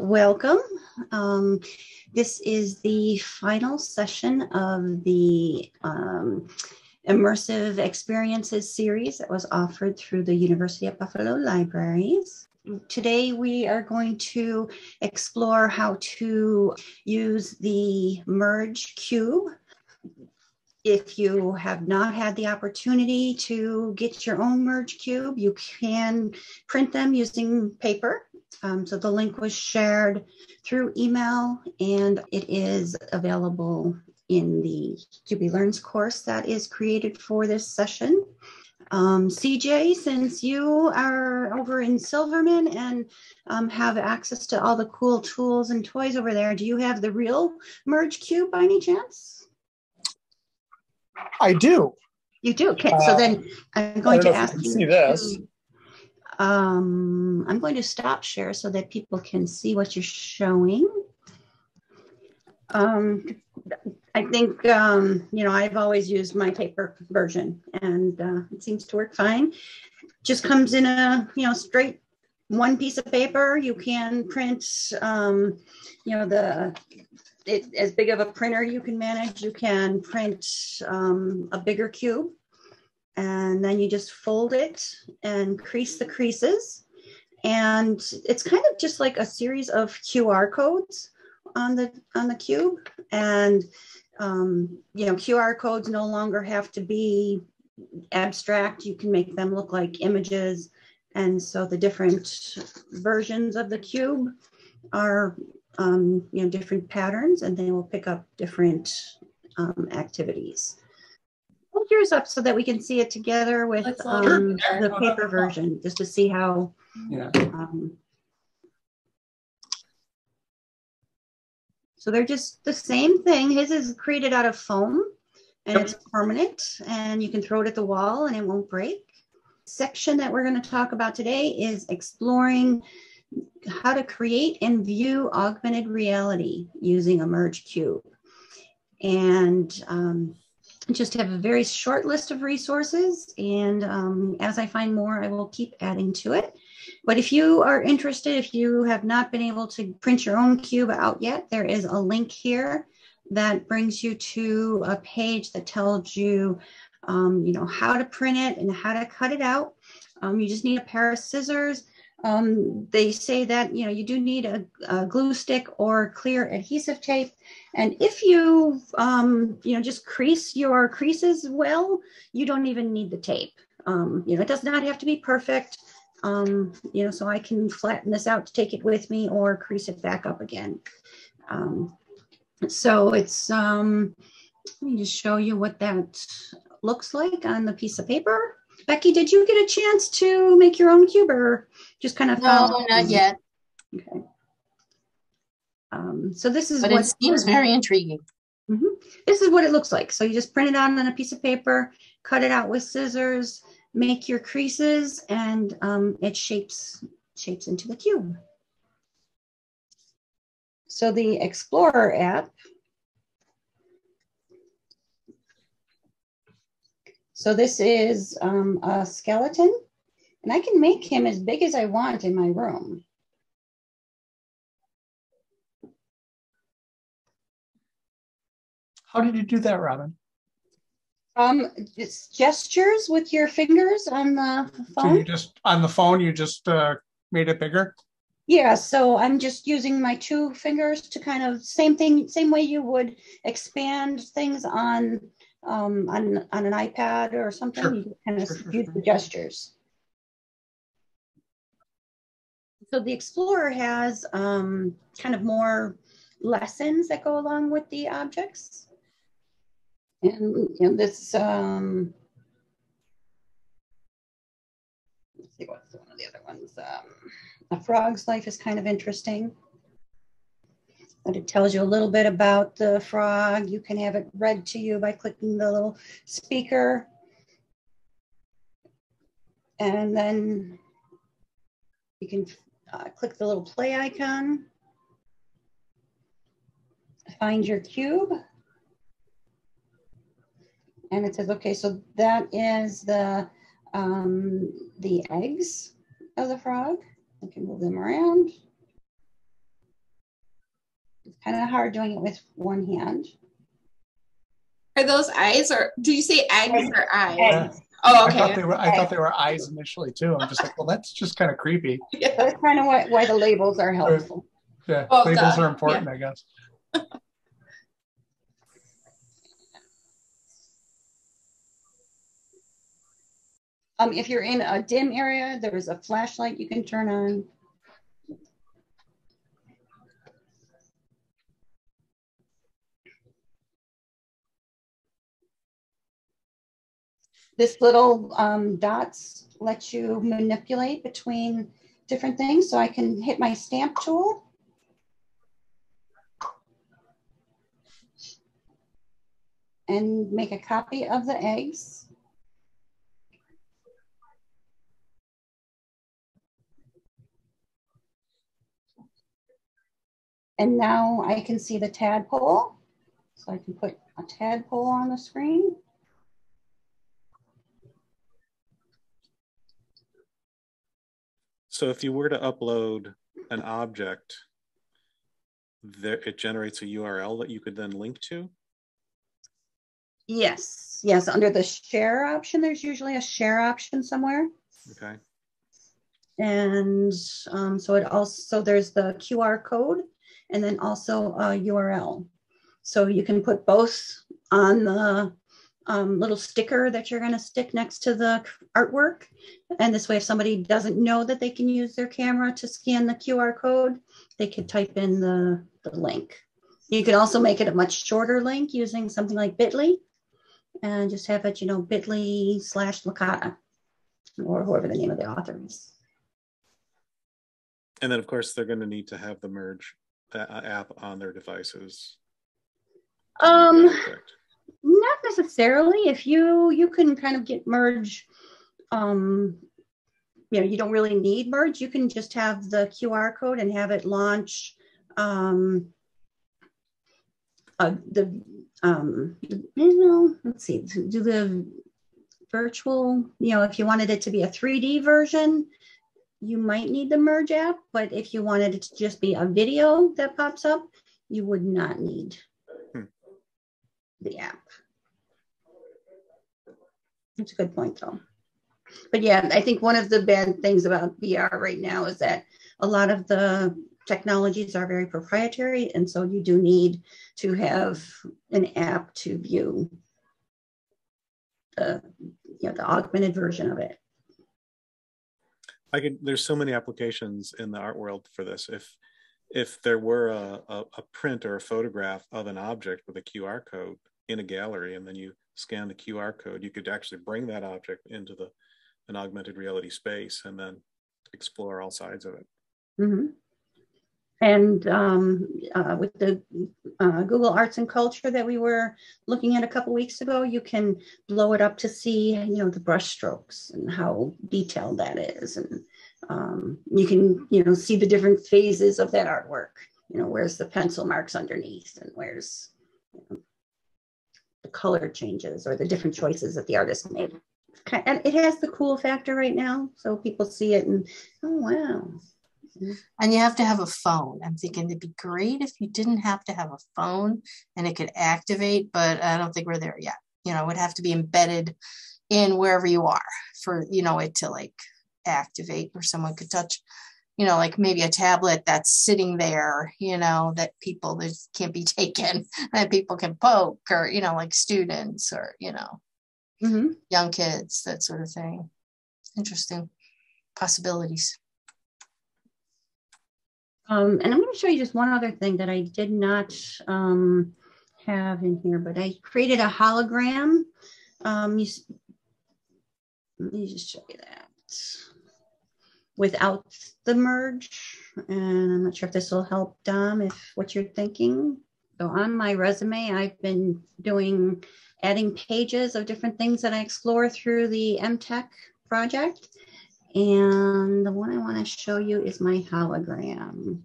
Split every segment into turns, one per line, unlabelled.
Welcome. This is the final session of the Immersive Experiences series that was offered through the University at Buffalo Libraries. Today we are going to explore how to use the Merge Cube. If you have not had the opportunity to get your own Merge Cube, you can print them using paper. So the link was shared through email, and it is available in the QB Learns course that is created for this session. CJ, since you are over in Silverman and have access to all the cool tools and toys over there, do you have the real Merge Cube by any chance?
I do.
You do? Okay, so then I'm going to ask you
see this.
I'm going to stop share so that people can see what you're showing. I think, I've always used my paper version, and it seems to work fine. Just comes in a, straight one piece of paper. You can print, as big of a printer you can manage. You can print a bigger cube. And then you just fold it and crease the creases. And it's kind of just like a series of QR codes on the cube. And, QR codes no longer have to be abstract. You can make them look like images. And so the different versions of the cube are, different patterns, and they will pick up different activities. Hold yours up so that we can see it together with the paper version, just to see how. Yeah. So they're just the same thing. His is created out of foam, and it's permanent, and you can throw it at the wall and it won't break. The section that we're going to talk about today is exploring how to create and view augmented reality using a Merge Cube. And just have a very short list of resources, and as I find more, I will keep adding to it. But if you are interested, if you have not been able to print your own cube out yet, there is a link here that brings you to a page that tells you, how to print it and how to cut it out. You just need a pair of scissors. They say that, you do need a glue stick or clear adhesive tape. And if you, just crease your creases well, you don't even need the tape. It does not have to be perfect. So I can flatten this out to take it with me or crease it back up again. So it's, let me just show you what that looks like on the piece of paper. Becky, did you get a chance to make your own cube, or just kind of
No, not yet.
Okay. So this is
but it seems very intriguing.
This is what it looks like. So you just print it on a piece of paper, cut it out with scissors, make your creases, and it shapes into the cube. So the Explorer app. So this is a skeleton, and I can make him as big as I want in my room.
How did you do that, Robin?
It's gestures with your fingers on the phone.
So you just, on the phone, you just made it bigger? Yeah,
so I'm just using my two fingers to kind of, same way you would expand things on an iPad or something. Sure. You kind of use the gestures. So the Explorer has kind of more lessons that go along with the objects. And this, let's see, what's one of the other ones? A Frog's Life is kind of interesting. But it tells you a little bit about the frog. You can have it read to you by clicking the little speaker. And then you can click the little play icon. Find your cube. And it says, okay, so that is the eggs of the frog. I can move them around. It's kind of hard doing it with one hand.
Are those eyes, or do you say eggs or eyes?
Eggs.
Oh,
I
okay.
thought they were eyes initially too. I'm just like, well, that's just kind of creepy.
Yeah.
That's kind of why the labels are helpful.
Yeah,
Well,
labels
duh.
are important, I guess.
If you're in a dim area, there is a flashlight you can turn on. This little dots let you manipulate between different things. So I can hit my stamp tool. And make a copy of the eggs. And now I can see the tadpole. So I can put a tadpole on the screen.
So if you were to upload an object, there it generates a URL that you could then link to?
Yes, yes. Under the share option, there's usually a share option somewhere.
Okay.
And so it also, there's the QR code and then also a URL. So you can put both on the little sticker that you're going to stick next to the artwork. And this way, if somebody doesn't know that they can use their camera to scan the QR code, they could type in the link. You can also make it a much shorter link using something like Bitly and just have it, Bitly/Licata or whoever the name of the author is.
And then, of course, they're going to need to have the Merge app on their devices.
Not necessarily. If you can kind of get Merge, you don't really need Merge. You can just have the QR code and have it launch let's see, do the virtual, if you wanted it to be a 3D version, you might need the Merge app, but if you wanted it to just be a video that pops up, you would not need the app. That's a good point though. But yeah, I think one of the bad things about VR right now is that a lot of the technologies are very proprietary, and so you do need to have an app to view the augmented version of it.
There's so many applications in the art world for this. If there were a print or a photograph of an object with a QR code in a gallery, and then you scan the QR code, you could actually bring that object into an augmented reality space and then explore all sides of it.
Mm-hmm. And with the Google Arts and Culture that we were looking at a couple weeks ago, you can blow it up to see, the brush strokes and how detailed that is. And you can, see the different phases of that artwork. Where's the pencil marks underneath and where's the color changes or the different choices that the artist made. And it has the cool factor right now. So people see it and, oh, wow.
And you have to have a phone. I'm thinking it'd be great if you didn't have to have a phone and it could activate, but I don't think we're there yet. It would have to be embedded in wherever you are for, it to like activate, or someone could touch, like maybe a tablet that's sitting there, that can't be taken, that people can poke, or, like students or,
mm-hmm.
young kids, that sort of thing. Interesting possibilities.
And I'm going to show you just one other thing that I did not have in here, but I created a hologram. Let me just show you that without the Merge. And I'm not sure if this will help, Dom, if what you're thinking. So on my resume, I've been adding pages of different things that I explore through the MTech project. And the one I want to show you is my hologram.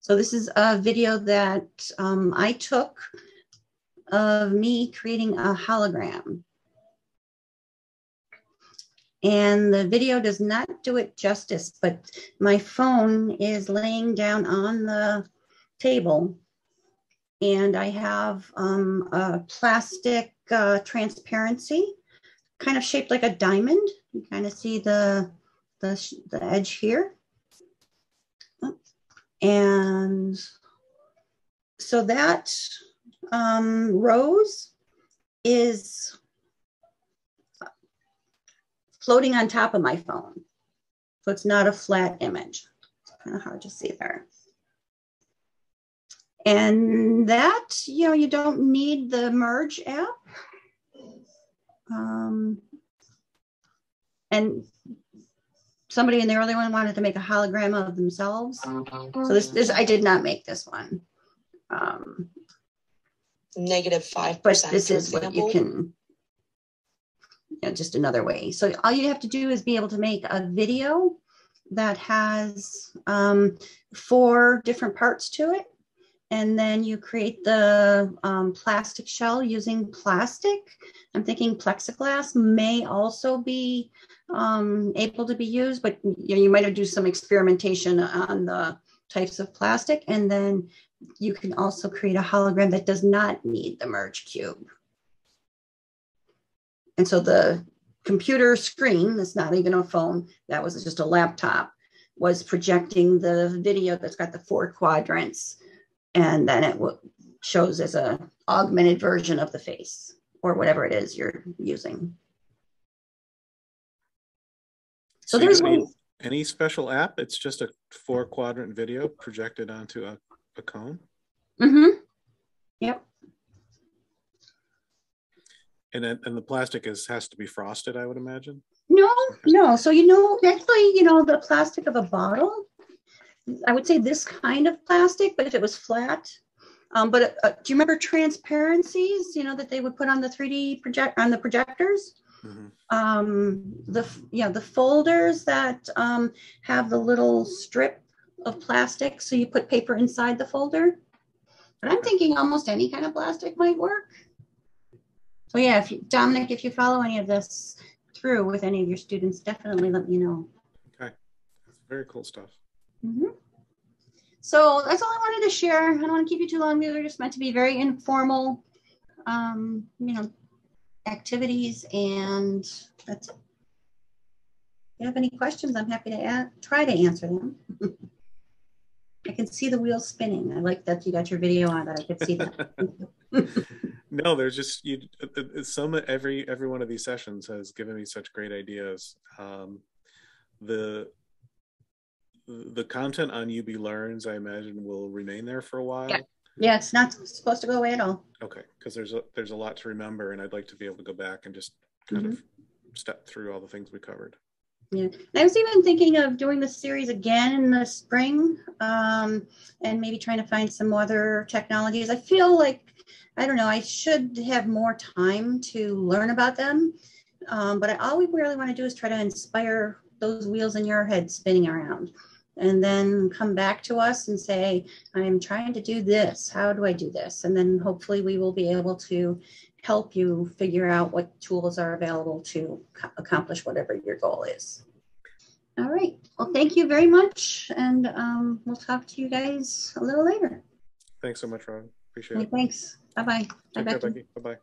So this is a video that I took of me creating a hologram. And the video does not do it justice, but my phone is laying down on the table, and I have a plastic transparency, kind of shaped like a diamond. You kind of see the edge here. And so that rose is floating on top of my phone. So it's not a flat image. It's kind of hard to see there. And that, you don't need the Merge app. And somebody in the early one wanted to make a hologram of themselves. So this I did not make this one.
-5%.
But this is what you can, just another way. So all you have to do is be able to make a video that has 4 different parts to it. And then you create the plastic shell using plastic. I'm thinking plexiglass may also be able to be used, but you might have do some experimentation on the types of plastic. And then you can also create a hologram that does not need the Merge cube. And so the computer screen, that's not even a phone, that was just a laptop, was projecting the video that's got the 4 quadrants. And then it shows as a augmented version of the face or whatever it is you're using. So there's
any special app? It's just a 4-quadrant video projected onto a cone?
Mm-hmm. Yep.
And the plastic has to be frosted, I would imagine?
No. So, actually, the plastic of a bottle, I would say this kind of plastic, but if it was flat. But do you remember transparencies, that they would put on the 3D on the projectors? Mm-hmm. The folders that have the little strip of plastic, so you put paper inside the folder. But I'm thinking almost any kind of plastic might work. So yeah, Dominic, if you follow any of this through with any of your students, definitely let me know.
Okay, very cool stuff.
Mm-hmm. So that's all I wanted to share. I don't want to keep you too long. These are just meant to be very informal, activities, and that's it. If you have any questions, I'm happy to try to answer them. I can see the wheels spinning. I like that you got your video on, that I could see that.
No, there's just every one of these sessions has given me such great ideas. The content on UB Learns, I imagine, will remain there for a while.
Yeah, it's not supposed to go away at all.
Okay, because there's a lot to remember, and I'd like to be able to go back and just kind of step through all the things we covered.
Yeah, I was even thinking of doing this series again in the spring, and maybe trying to find some other technologies. I feel like, I don't know, I should have more time to learn about them, but all we really want to do is try to inspire those wheels in your head spinning around, and then come back to us and say, I'm trying to do this. How do I do this? And then hopefully we will be able to help you figure out what tools are available to accomplish whatever your goal is. All right. Well, thank you very much. And we'll talk to you guys a little later.
Thanks so much, Ron. Appreciate it.
Thanks. Bye-bye.
Take care, Becky. Bye-bye.